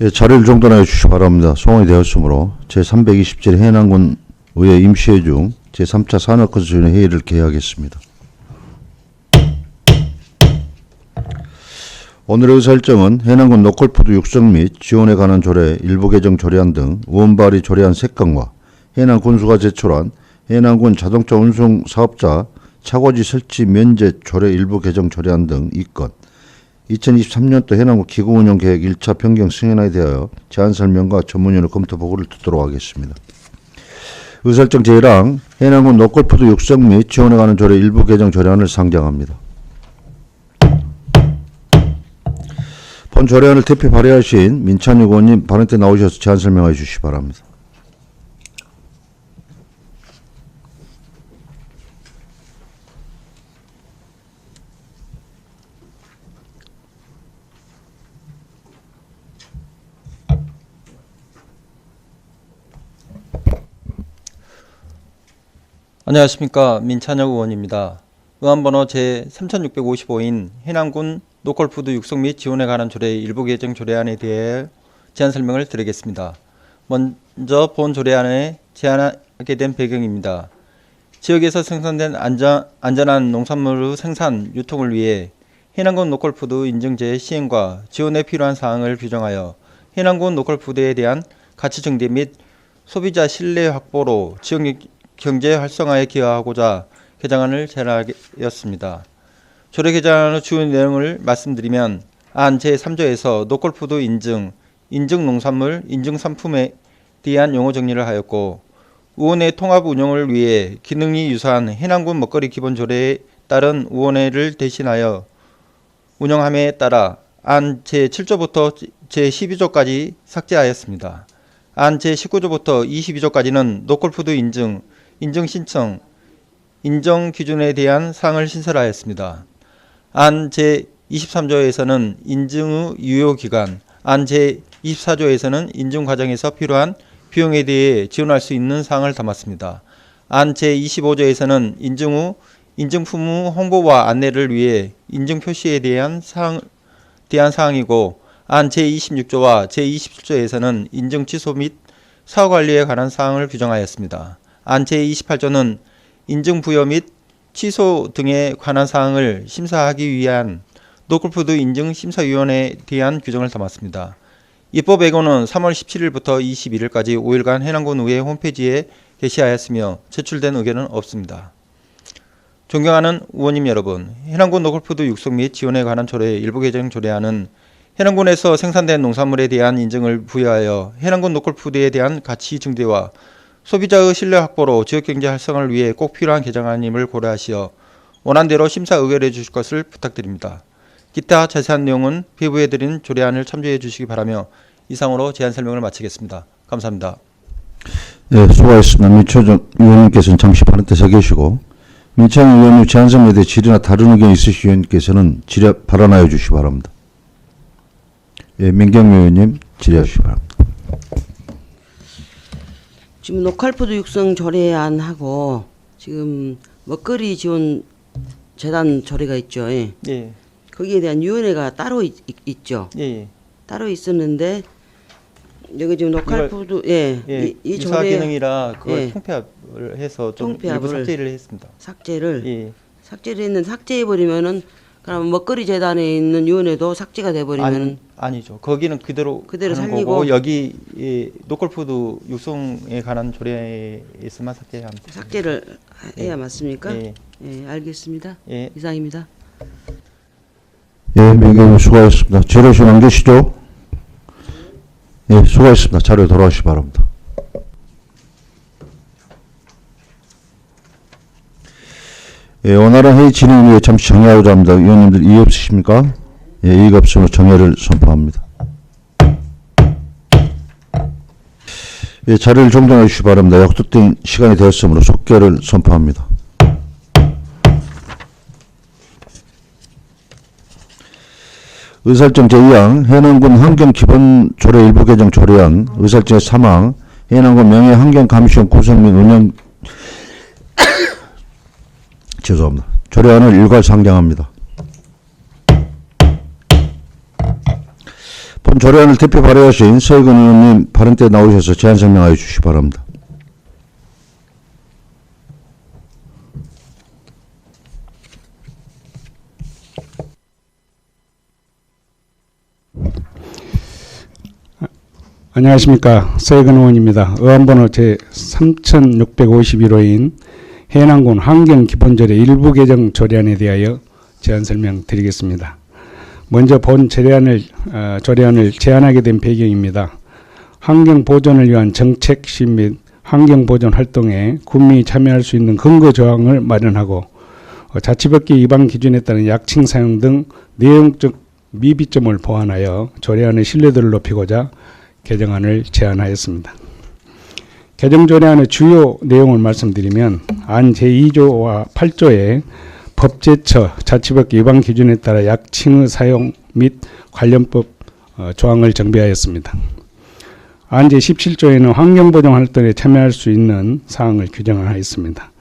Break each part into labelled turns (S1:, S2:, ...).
S1: 예, 자리를 정돈하여 주시기 바랍니다. 송원이 되었으므로 제327 해남군 의회 임시회 중 제3차 산업건설위원회 회의를 개회하겠습니다. 오늘의 의사일정은 해남군 노컬푸드 육성 및 지원에 관한 조례 일부 개정 조례안 등 의원 발의 조례안 3건과 해남군수가 제출한 해남군 자동차 운송 사업자 차고지 설치 면제 조례 일부 개정 조례안 등 2건, 2023년도 해남군 기구운영계획 1차 변경 승인에 대하여 제안 설명과 전문위원회 검토 보고를 듣도록 하겠습니다. 의사일정 제1항 해남군 노컬푸드 육성 및 지원에 관한 조례 일부 개정 조례안을 상정합니다. 본 조례안을 대표 발의하신 민찬육 의원님 발언 때 나오셔서 제안 설명해 주시기 바랍니다.
S2: 안녕하십니까, 민찬혁 의원입니다. 의안번호 제3655인 해남군 노컬푸드 육성 및 지원에 관한 조례 일부 개정 조례안에 대해 제안 설명을 드리겠습니다. 먼저 본 조례안에 제안하게 된 배경입니다. 지역에서 생산된 안전한 농산물의 생산, 유통을 위해 해남군 노컬푸드 인증제 시행과 지원에 필요한 사항을 규정하여 해남군 노컬푸드에 대한 가치 증대 및 소비자 신뢰 확보로 지역 경제 활성화에 기여하고자 개정안을 제안하였습니다. 조례 개정안의 주요 내용을 말씀드리면 안 제3조에서 노컬푸드 인증, 인증농산물, 인증상품에 대한 용어 정리를 하였고, 의원회 통합 운영을 위해 기능이 유사한 해남군 먹거리 기본조례에 따른 의원회를 대신하여 운영함에 따라 안 제7조부터 제12조까지 삭제하였습니다. 안 제19조부터 22조까지는 노컬푸드 인증, 인증 신청, 인정 기준에 대한 사항을 신설하였습니다. 안 제23조에서는 인증의 유효기간, 안 제24조에서는 인증 과정에서 필요한 비용에 대해 지원할 수 있는 사항을 담았습니다. 안 제25조에서는 인증 후 인증품의 홍보와 안내를 위해 인증 표시에 대한 사항이고, 안 제26조와 제27조에서는 인증 취소 및 사후 관리에 관한 사항을 규정하였습니다. 안 제28조는 인증 부여 및 취소 등에 관한 사항을 심사하기 위한 노컬푸드 인증 심사위원회에 대한 규정을 담았습니다. 입법 예고는 3월 17일부터 21일까지 5일간 해남군 의회 홈페이지에 게시하였으며 제출된 의견은 없습니다. 존경하는 의원님 여러분, 해남군 노컬푸드 육성 및 지원에 관한 조례 일부 개정 조례안은 해남군에서 생산된 농산물에 대한 인증을 부여하여 해남군 노컬푸드에 대한 가치 증대와 소비자의 신뢰 확보로 지역경제 활성화를 위해 꼭 필요한 개정안임을 고려하시어 원안대로 심사 의결해 주실 것을 부탁드립니다. 기타 자세한 내용은 배부해드린 조례안을 참조해 주시기 바라며 이상으로 제안 설명을 마치겠습니다. 감사합니다.
S1: 네, 수고하셨습니다. 민초정 의원님께서는 잠시 발언 때 서 계시고, 민찬 의원님 제안 설명에 대해 질의나 다른 의견 있으신 의원님께서는 발언하여 주시기 바랍니다. 예, 민경미 의원님 질의해 주시기 바랍니다.
S3: 지금 노컬푸드 육성 조례안하고 지금 먹거리 지원 재단 조례가 있죠. 예.
S2: 예,
S3: 거기에 대한 위원회가 따로 있죠.
S2: 예,
S3: 따로 있었는데 여기 지금 노컬푸드 이
S2: 유사
S3: 조례
S2: 기능이라 그걸
S3: 예.
S2: 통폐합을 해서 좀
S3: 통폐합을
S2: 일부 삭제를 했습니다.
S3: 삭제를
S2: 예.
S3: 했는데 삭제해 버리면은 그럼 먹거리 재단에 있는 위원회도 삭제가 돼 버리면은
S2: 아니죠. 거기는 그대로 하는
S3: 살리고
S2: 거고, 여기 노컬푸드 육성에 관한 조례에서만 삭제합니다.
S3: 삭제를 해야
S2: 예.
S3: 맞습니까?
S2: 예.
S3: 예, 알겠습니다.
S2: 예.
S3: 이상입니다.
S1: 예, 민경미 수고하셨습니다. 질의실 안 계시죠? 예, 수고하셨습니다. 자리로 돌아가시기 바랍니다. 예, 원활한 회의 진행을 위해 잠시 정회하고자 합니다. 위원님들 이의 없으십니까? 예, 이의가 없으면 정회를 선포합니다. 예, 자리를 정돈해 주시기 바랍니다. 약속된 시간이 되었으므로 속결을 선포합니다. 의사일정 제2항 해남군 환경기본조례 일부 개정 조례안 의사일정 제3항 해남군 명예환경감시원 구성 및 운영 죄송합니다. 조례안을 일괄 상정합니다. 본 조례안을 대표 발의하신 서희근 의원님 발언 때 나오셔서 제안 설명하여 주시기 바랍니다.
S4: 안녕하십니까. 서혜근 의원입니다. 의안번호 제3651호인 해남군 환경기본조례 일부 개정 조례안에 대하여 제안 설명드리겠습니다. 먼저 본 조례안을 제안하게 된 배경입니다. 환경보존을 위한 정책 시행 및 환경보존 활동에 군민이 참여할 수 있는 근거 조항을 마련하고 자치법규 위반 기준에 따른 약칭 사용 등 내용적 미비점을 보완하여 조례안의 신뢰도를 높이고자 개정안을 제안하였습니다. 개정조례안의 주요 내용을 말씀드리면 안 제2조와 8조에 법제처 자치법규 위반 기준에 따라 약칭의 사용 및 관련법 조항을 정비하였습니다. 안 제17조에는 환경보존 활동에 참여할 수 있는 사항을 규정하였습니다.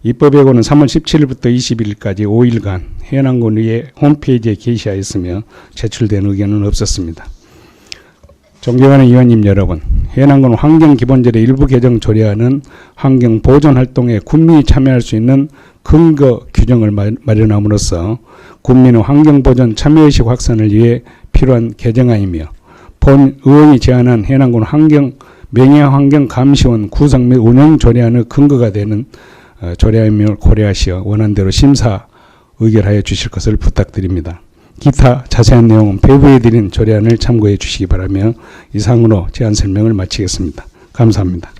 S4: 입법예고는 3월 17일부터 21일까지 5일간 해남군의 홈페이지에 게시하였으며 제출된 의견은 없었습니다. 존경하는 의원님 여러분, 해남군 환경기본조례 일부 개정 조례안은 환경보존 활동에 군민이 참여할 수 있는 근거 규정을 마련함으로써 군민의 환경보존 참여의식 확산을 위해 필요한 개정안이며 본 의원이 제안한 해남군 명예환경감시원 구성 및 운영 조례안의 근거가 되는 조례안임을 고려하시어 원안대로 심사 의결하여 주실 것을 부탁드립니다. 기타 자세한 내용은 배부해 드린 조례안을 참고해 주시기 바라며 이상으로 제안 설명을 마치겠습니다. 감사합니다.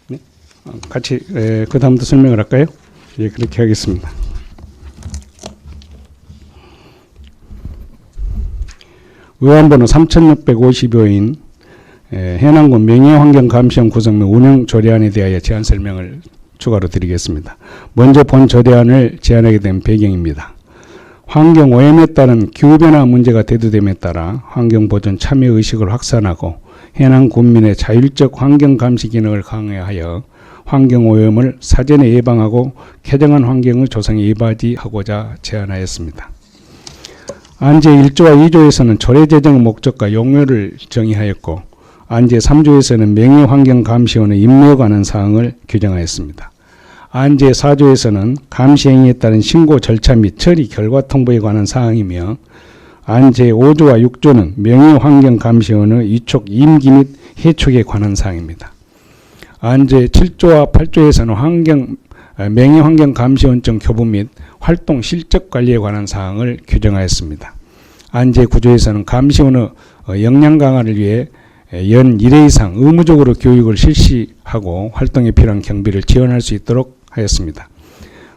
S4: 네? 같이 그 다음부터 설명을 할까요? 예, 그렇게 하겠습니다. 의안번호 3655인 해남군 명예환경감시원 구성 및 운영 조례안에 대하여 제안 설명을 추가로 드리겠습니다. 먼저 본 조례안을 제안하게 된 배경입니다. 환경오염에 따른 기후변화 문제가 대두됨에 따라 환경보존 참여의식을 확산하고 해남 군민의 자율적 환경감시 기능을 강화하여 환경오염을 사전에 예방하고 쾌정한 환경의 조성에 이바지하고자 제안하였습니다. 안제 1조와 2조에서는 조례 제정의 목적과 용어를 정의하였고 안제 3조에서는 명예환경감시원의 임무에 관한 사항을 규정하였습니다. 안제 4조에서는 감시행위에 따른 신고 절차 및 처리 결과 통보에 관한 사항이며 안제 5조와 6조는 명예환경감시원의 위촉 임기 및 해촉에 관한 사항입니다. 안제 7조와 8조에서는 명예환경감시원청 교부 및 활동 실적 관리에 관한 사항을 규정하였습니다. 안제 9조에서는 감시원의 역량 강화를 위해 연 1회 이상 의무적으로 교육을 실시하고 활동에 필요한 경비를 지원할 수 있도록 하였습니다.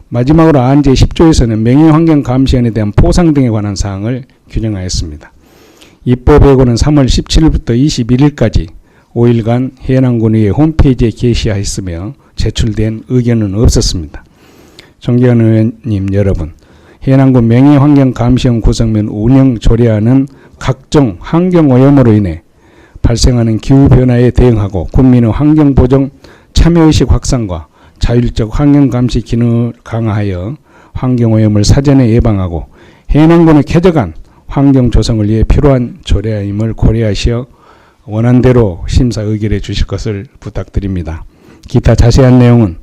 S4: 마지막으로 안제 10조에서는 명예환경감시원에 대한 보상 등에 관한 사항을 규정하였습니다. 입법예고는 3월 17일부터 21일까지 5일간 해남군의 홈페이지에 게시하였으며 제출된 의견은 없었습니다. 존경하는 의원님 여러분, 해남군 명예환경감시원 구성 및 운영 조례안은 각종 환경오염으로 인해 발생하는 기후변화에 대응하고 군민의 환경보존 참여의식 확산과 자율적 환경감시 기능을 강화하여 환경오염을 사전에 예방하고 해남군의 쾌적한 환경 조성을 위해 필요한 조례임을 고려하시어 원안대로 심사 의결해 주실 것을 부탁드립니다. 기타 자세한 내용은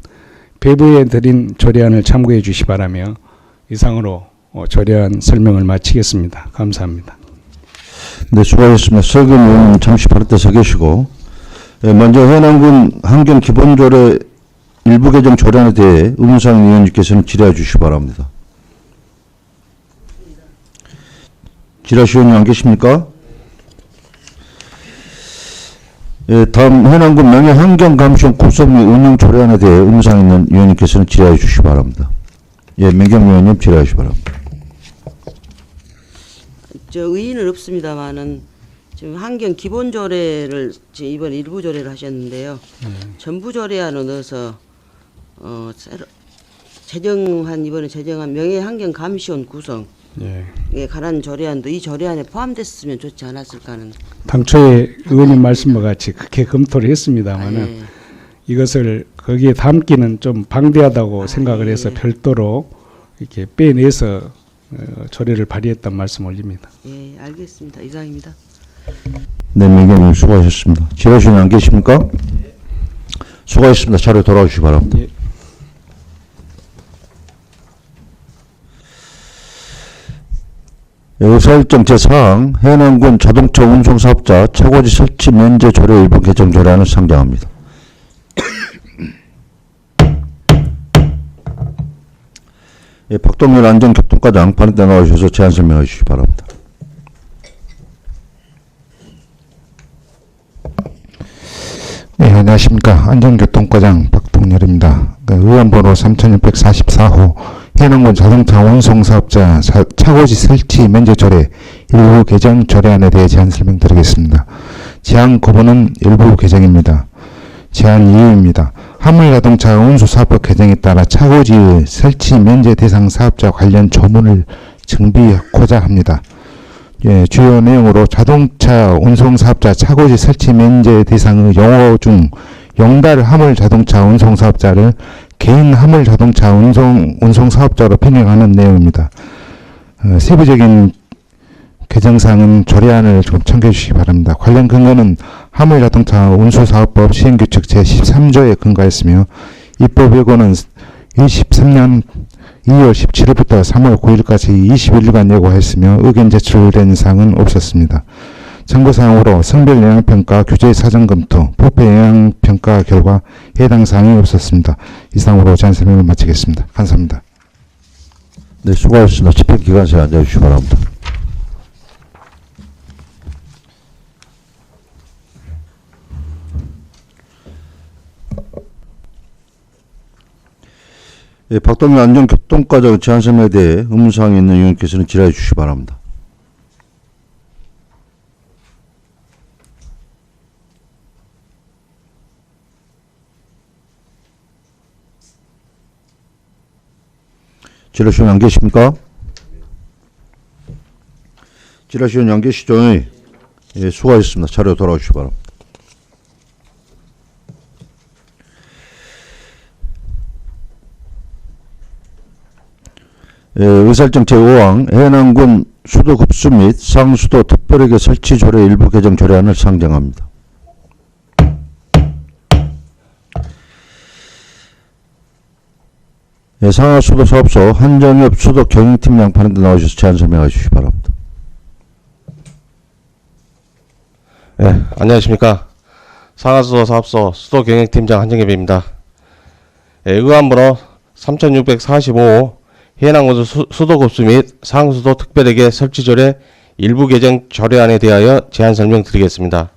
S4: 배부해 드린 조례안을 참고해 주시 바라며 이상으로 조례안 설명을 마치겠습니다. 감사합니다.
S1: 네, 수고하셨습니다. 서희근 의원님 잠시 발언 때 서 계시고, 먼저 해남군 환경기본조례 일부 개정 조례안에 대해 의문상 의원님께서는 질의해 주시기 바랍니다. 질의하시는 의원님 안 계십니까? 예, 다음 해남군 명예환경감시원 구성 및 운영 조례안에 대해 의문상 있는 의원님께서는 질의해 주시기 바랍니다. 예, 민경 의원님 질의하시기 바랍니다.
S3: 저 의의는 없습니다만은 지금 환경 기본 조례를 지금 이번 일부 조례를 하셨는데요. 전부 조례안을 넣어서 새로 이번에 제정한 명예환경 감시원 구성에 관한 조례안도 이 조례안에 포함됐으면 좋지 않았을까 하는.
S4: 당초에 의원님 말씀과 같이 그렇게 검토를 했습니다만은 이것을 거기에 담기는 좀 방대하다고 생각을 해서
S3: 예.
S4: 별도로 이렇게 빼내서 조례를 발의했단 말씀 올립니다.
S3: 예, 알겠습니다. 이상입니다.
S1: 네, 민경님 수고하셨습니다. 지라시는 안 계십니까? 수고하셨습니다. 자료 돌아오시기 바랍니다.
S4: 예.
S1: 의사일정 제4항 해남군 자동차 운송사업자 차고지 설치 면제 조례 일부 개정 조례안을 상정합니다. 예, 박동렬 안전교통과장 발의대 나오셔서 제안 설명해 주시기 바랍니다.
S5: 네, 안녕하십니까. 안전교통과장 박동렬입니다. 의원번호 3644호 해남군 자동차 운송사업자 차고지 설치 면제 조례 일부 개정 조례안에 대해 제안 설명드리겠습니다. 제안 거부는 일부 개정입니다. 제안 이유입니다. 화물자동차 운수사업법 개정에 따라 차고지의 설치 면제 대상 사업자 관련 조문을 정비하고자 합니다. 예, 주요 내용으로 자동차 운송사업자 차고지 설치 면제 대상의 용어 중 용달 화물자동차 운송사업자를 개인 화물자동차 운송사업자로 변경하는 내용입니다. 세부적인 개정사항은 조례안을 좀 참고해 주시기 바랍니다. 관련 근거는 화물자동차 운수사업법 시행규칙 제13조에 근거했으며 입법 예고는 23년 2월 17일부터 3월 9일까지 21일간 예고했으며 의견 제출된 사항은 없었습니다. 참고사항으로 성별 영향평가 규제 사전 검토, 부패 영향평가 결과 해당 사항이 없었습니다. 이상으로 제안 설명을 마치겠습니다. 감사합니다.
S1: 네, 수고하셨습니다. 집행기관소에 앉아주시기 바랍니다. 예, 박동렬 안전교통과장 제안 설명에 대해 의문사항이 있는 의원께서는 질의해 주시기 바랍니다. 지라시원 안 계십니까? 지라시원 안 계시죠? 예, 수고하셨습니다. 자료 돌아오시기 바랍니다. 예, 의사일정 제5항 해남군 수도 급수 및 상수도 특별회계 설치 조례 일부 개정 조례안을 상정합니다. 예, 상하수도 사업소 한정엽 수도 경영팀장 발의대 나오셔서 제안 설명해 주시기 바랍니다.
S6: 네, 안녕하십니까. 상하수도 사업소 수도경영팀장 한정엽입니다. 네, 의안번호 3645호 해남군 수도급수 및 상수도 특별회계 설치조례 일부 개정 조례안에 대하여 제안 설명드리겠습니다.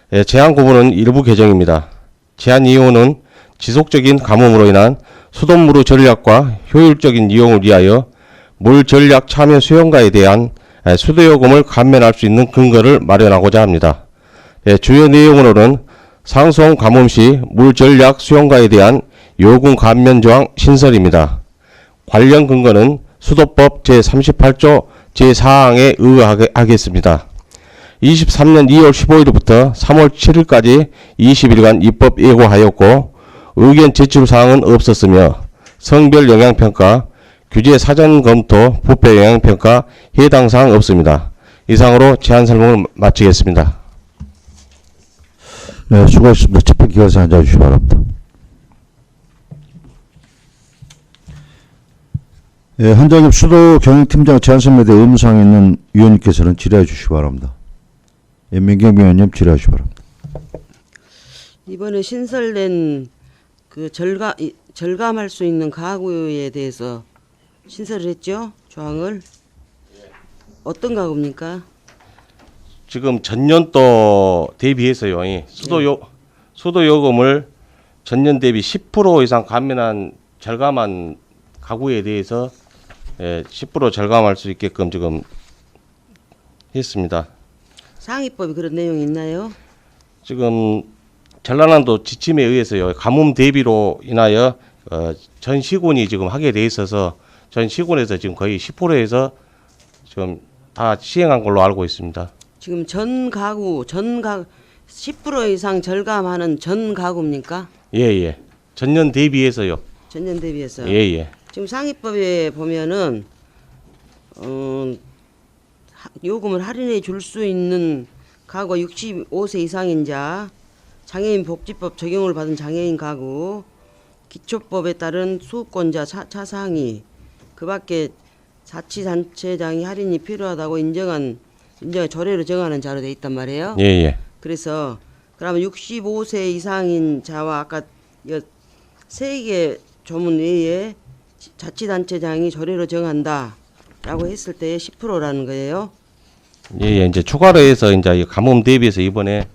S6: 네, 제안 구분은 일부 개정입니다. 제안 이유는 지속적인 가뭄으로 인한 수돗물의 전략과 효율적인 이용을 위하여 물 전략 참여 수용가에 대한 수도요금을 감면할 수 있는 근거를 마련하고자 합니다. 주요 내용으로는 상수원 가뭄 시 물 전략 수용가에 대한 요금 감면 조항 신설입니다. 관련 근거는 수도법 제38조 제4항에 의거하겠습니다. 23년 2월 15일부터 3월 7일까지 20일간 입법 예고하였고 의견 제출 사항은 없었으며 성별 영향평가, 규제 사전 검토, 부패 영향평가 해당 사항 없습니다. 이상으로 제안 설명을 마치겠습니다.
S1: 네, 수고하셨습니다. 집행기관소에 앉아주시기 바랍니다. 예, 한정엽 수도 경영팀장 제안 설명에 대해 의문사항이 있는 위원님께서는 질의해 주시기 바랍니다. 예, 민경미 의원님 질의해 주시기 바랍니다.
S3: 이번에 신설된 그 절감할 수 있는 가구에 대해서 신설을 했죠? 조항을. 어떤 가구입니까?
S6: 지금 전년도 대비해서요. 수도요금을 전년 대비 10% 이상 감면한 절감한 가구에 대해서 10% 절감할 수 있게끔 지금 했습니다.
S3: 상위법이 그런 내용이 있나요?
S6: 지금 전라남도 지침에 의해서요. 가뭄 대비로 인하여 전 시군이 지금 하게 돼 있어서 전 시군에서 지금 거의 10%에서 지금 다 시행한 걸로 알고 있습니다.
S3: 지금 10% 이상 절감하는 전 가구입니까?
S6: 예. 전년 대비해서요.
S3: 전년 대비해서.
S6: 예.
S3: 지금 상위법에 보면은 요금을 할인해 줄 수 있는 가구가 65세 이상인 자, 장애인 복지법 적용을 받은 장애인 가구, 기초법에 따른 수급권자 차상위, 그밖에 자치단체장이 할인이 필요하다고 인정한 조례로 정하는 자로 돼 있단 말이에요.
S6: 예.
S3: 그래서 그러면 65세 이상인 자와 아까 3개 조문 외에 자치단체장이 조례로 정한다라고 했을 때 10%라는 거예요.
S6: 예. 이제 추가로 해서 이제 가뭄 대비해서 이번에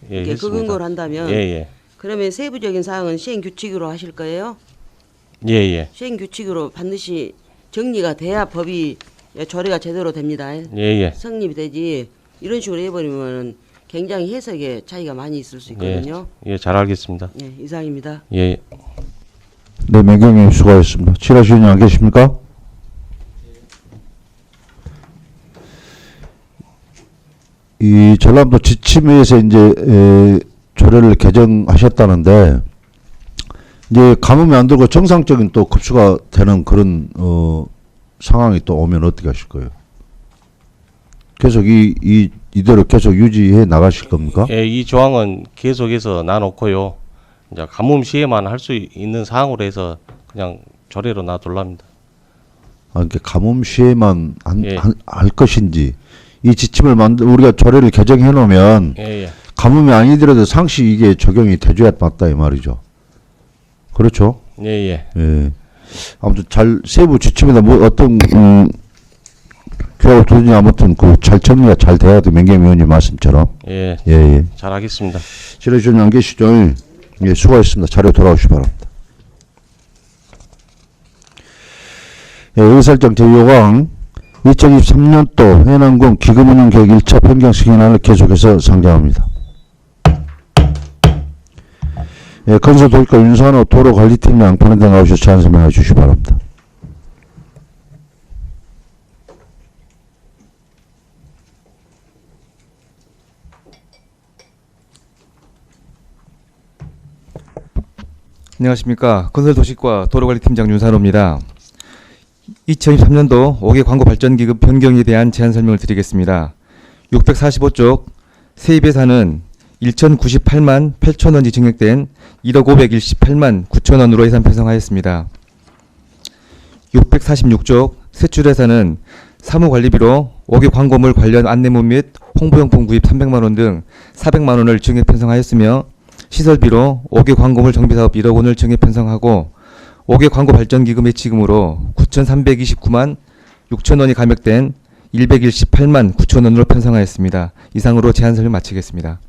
S3: 이게 그 근거로 한다면
S6: 예.
S3: 그러면 세부적인 사항은 시행 규칙으로 하실 거예요?
S6: 예.
S3: 시행 규칙으로 반드시 정리가 돼야 법이 조례가 제대로 됩니다.
S6: 예.
S3: 성립이 되지 이런 식으로 해버리면 굉장히 해석에 차이가 많이 있을 수 있거든요.
S6: 예, 잘 알겠습니다.
S3: 예, 이상입니다.
S6: 예.
S1: 네, 맹경님 수고하셨습니다. 질의하시는 분 안 계십니까? 이 전남도 지침에서 이제 조례를 개정하셨다는데 이제 가뭄이 안 들고 정상적인 또 급수가 되는 그런 상황이 또 오면 어떻게 하실 거예요? 계속 이대로 계속 유지해 나가실 겁니까?
S6: 예, 이 조항은 계속해서 놔놓고요. 이제 가뭄 시에만 할 수 있는 사항으로 해서 그냥 조례로 놔둘랍니다.
S1: 아, 이게 가뭄 시에만
S6: 예.
S1: 할 것인지 이 지침을 우리가 조례를 개정해 놓으면
S6: 예.
S1: 가뭄이 아니더라도 상시 이게 적용이 돼줘야 맞다 이 말이죠. 그렇죠?
S6: 예.
S1: 예. 아무튼 잘 세부 지침에다 뭐 어떤 규약을 두든지 아무튼 그 잘 정리가 잘 돼야 돼. 맹경 의원님 말씀처럼.
S6: 예.
S1: 예.
S6: 잘 하겠습니다.
S1: 질의주는 안 계시죠? 예, 수고하셨습니다. 자료 돌아오시기 바랍니다. 예, 의설정 제6항 2023년도 해남군 기금운용계획 1차 변경 승인안을 계속해서 상정합니다. 예, 건설도시과 윤산호 도로관리팀장 panel에 나오셔서 제안 설명해 주시기 바랍니다.
S7: 안녕하십니까. 건설도시과 도로관리팀장 윤산호입니다. 2023년도 5개 광고발전기금 변경에 대한 제안 설명을 드리겠습니다. 645쪽 세입예산은 1,098만 8천원이 증액된 1억 518만 9천원으로 예산 편성하였습니다. 646쪽 세출예산은 사무관리비로 5개 광고물 관련 안내문 및 홍보용품 구입 300만원 등 400만원을 증액 편성하였으며 시설비로 5개 광고물 정비사업 1억 원을 증액 편성하고 5개 광고 발전기금 예치금으로 9,329만 6천원이 감액된 118만 9천원으로 편성하였습니다. 이상으로 제안 설명 마치겠습니다.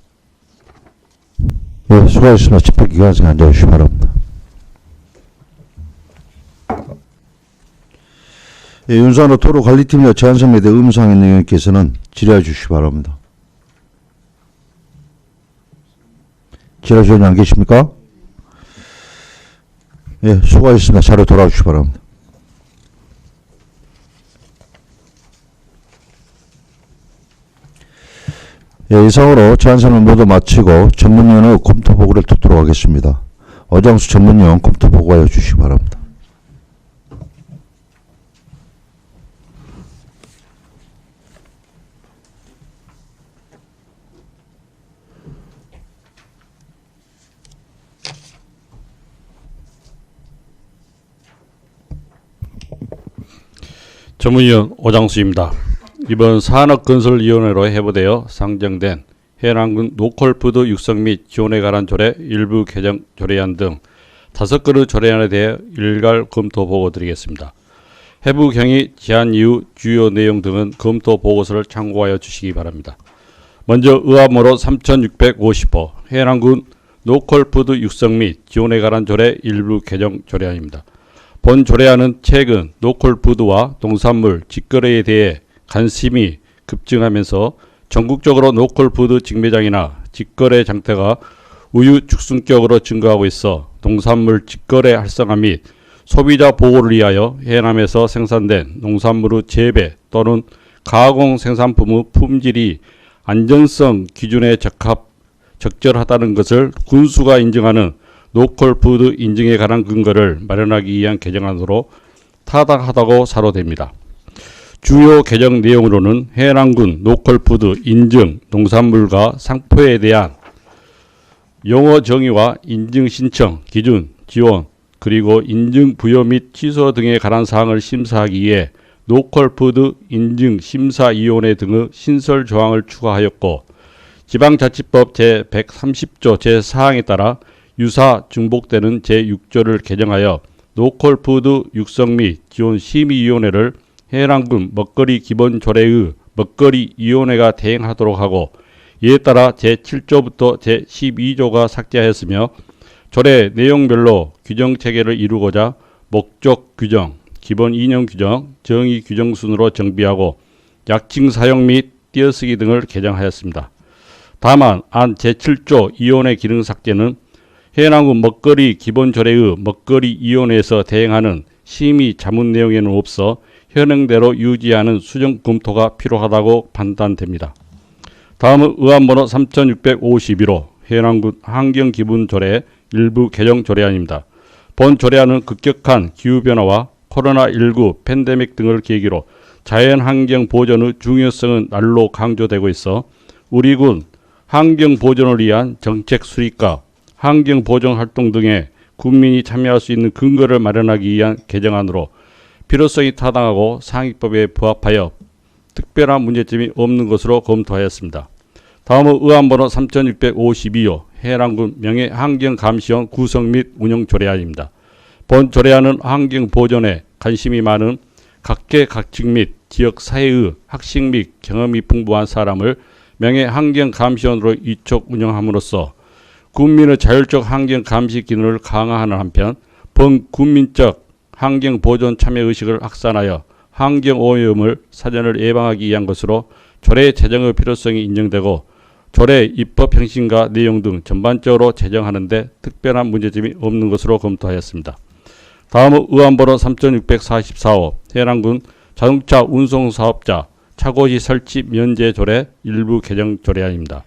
S1: 예, 수고하셨습니다. 집회기관장에 앉아주시기 바랍니다. 예, 윤산호 도로관리팀장 제안 설명에 대해 의문사항 있는 의원께서는 질의해 주시기 바랍니다. 질의위원이 안 계십니까? 예, 수고하셨습니다. 자료 돌아오시기 바랍니다. 예, 이상으로 제안 설명 모두 마치고 전문위원회 검토 보고를 듣도록 하겠습니다. 어장수 전문위원 검토 보고하여 주시기 바랍니다.
S8: 전문위원 오장수입니다. 이번 산업건설위원회로 회부되어 상정된 해남군 노컬푸드 육성 및 지원에 관한 조례 일부 개정 조례안 등 5건의 조례안에 대해 일괄 검토 보고 드리겠습니다. 회부 경위, 제안 이유, 주요 내용 등은 검토 보고서를 참고하여 주시기 바랍니다. 먼저 의안번호 3650호 해남군 노컬푸드 육성 및 지원에 관한 조례 일부 개정 조례안입니다. 본 조례안은 최근 노컬푸드와 농산물 직거래에 대해 관심이 급증하면서 전국적으로 노컬푸드 직매장이나 직거래 장터가 우유축승격으로 증가하고 있어 농산물 직거래 활성화 및 소비자 보호를 위하여 해남에서 생산된 농산물의 재배 또는 가공 생산품의 품질이 안전성 기준에 적합 적절하다는 것을 군수가 인정하는 노컬푸드 인증에 관한 근거를 마련하기 위한 개정안으로 타당하다고 사료됩니다. 주요 개정 내용으로는 해남군 노컬푸드 인증 농산물과 상표에 대한 용어 정의와 인증 신청, 기준, 지원, 그리고 인증 부여 및 취소 등에 관한 사항을 심사하기 위해 노컬푸드 인증 심사위원회 등의 신설 조항을 추가하였고, 지방자치법 제130조 제4항에 따라 유사 중복되는 제6조를 개정하여 노컬푸드 육성 및 지원 심의위원회를 해남군 먹거리 기본조례의 먹거리위원회가 대행하도록 하고, 이에 따라 제7조부터 제12조가 삭제하였으며, 조례 내용별로 규정 체계를 이루고자 목적 규정, 기본 이념 규정, 정의 규정 순으로 정비하고 약칭 사용 및 띄어쓰기 등을 개정하였습니다. 다만 안 제7조 위원회 기능 삭제는 해남군 먹거리 기본조례의 먹거리위원회에서 대행하는 심의 자문 내용에는 없어 현행대로 유지하는 수정 검토가 필요하다고 판단됩니다. 다음은 의안번호 3651호 해남군 환경기본조례 일부 개정 조례안입니다. 본 조례안은 급격한 기후변화와 코로나19 팬데믹 등을 계기로 자연환경 보존의 중요성은 날로 강조되고 있어 우리 군 환경 보존을 위한 정책 수립과 환경 보존 활동 등에 국민이 참여할 수 있는 근거를 마련하기 위한 개정안으로 필요성이 타당하고 상위법에 부합하여 특별한 문제점이 없는 것으로 검토하였습니다. 다음은 의안번호 3652호 해남군 명예환경감시원 구성 및 운영 조례안입니다. 본 조례안은 환경 보존에 관심이 많은 각계각층 및 지역 사회의 학식 및 경험이 풍부한 사람을 명예환경감시원으로 위촉 운영함으로써 국민의 자율적 환경감시 기능을 강화하는 한편 범국민적 환경보존 참여의식을 확산하여 환경오염을 사전을 예방하기 위한 것으로 조례 제정의 필요성이 인정되고 조례 입법 형식과 내용 등 전반적으로 제정하는 데 특별한 문제점이 없는 것으로 검토하였습니다. 다음은 의안번호 3644호 해남군 자동차 운송사업자 차고지 설치 면제 조례 일부 개정 조례안입니다.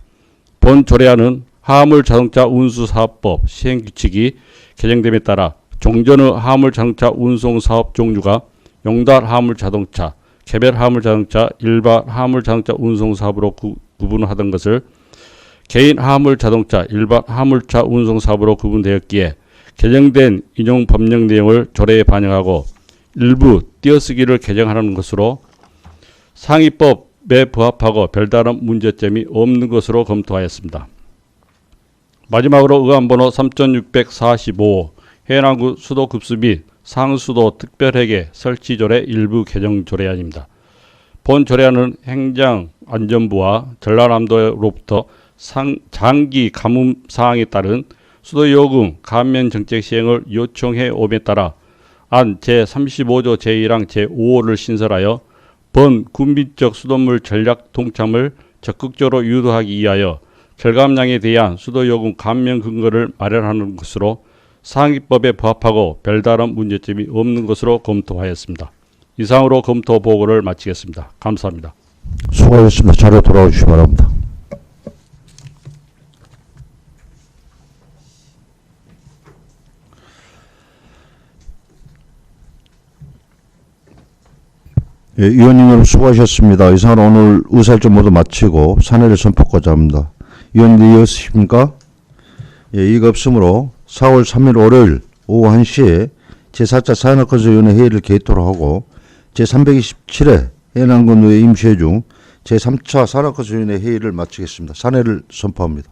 S8: 본 조례안은 화물자동차 운수사업법 시행규칙이 개정됨에 따라 종전의 화물자동차 운송사업 종류가 용달 화물자동차, 개별 화물자동차, 일반 화물자동차 운송사업으로 구분하던 것을 개인 화물자동차, 일반 화물차 운송사업으로 구분되었기에 개정된 인용 법령 내용을 조례에 반영하고 일부 띄어쓰기를 개정하는 것으로 상위법에 부합하고 별다른 문제점이 없는 것으로 검토하였습니다. 마지막으로 의안번호 3645 해남군 수도급수 및 상수도 특별회계 설치조례 일부 개정 조례안입니다. 본 조례안은 행정안전부와 전라남도로부터 장기 가뭄 사항에 따른 수도요금 감면 정책 시행을 요청해 오에 따라 안 제35조 제1항 제5호를 신설하여 본 군민적 수돗물 전략 동참을 적극적으로 유도하기 위하여 절감량에 대한 수도요금 감면 근거를 마련하는 것으로 상위법에 부합하고 별다른 문제점이 없는 것으로 검토하였습니다. 이상으로 검토 보고를 마치겠습니다. 감사합니다.
S1: 수고하셨습니다. 자료 돌아와 주시기 바랍니다. 예, 위원님 여러분 수고하셨습니다. 이상으로 오늘 의사일정 모두 마치고 산회를 선포하고자 합니다. 위원님 이어지십니까? 예, 이가 없으므로 4월 3일 월요일 오후 1시에 제4차 산업건설위원회 회의를 개토록 하고 제327회 해남군의회 임시회 중 제3차 산업건설위원회 회의를 마치겠습니다. 산회를 선포합니다.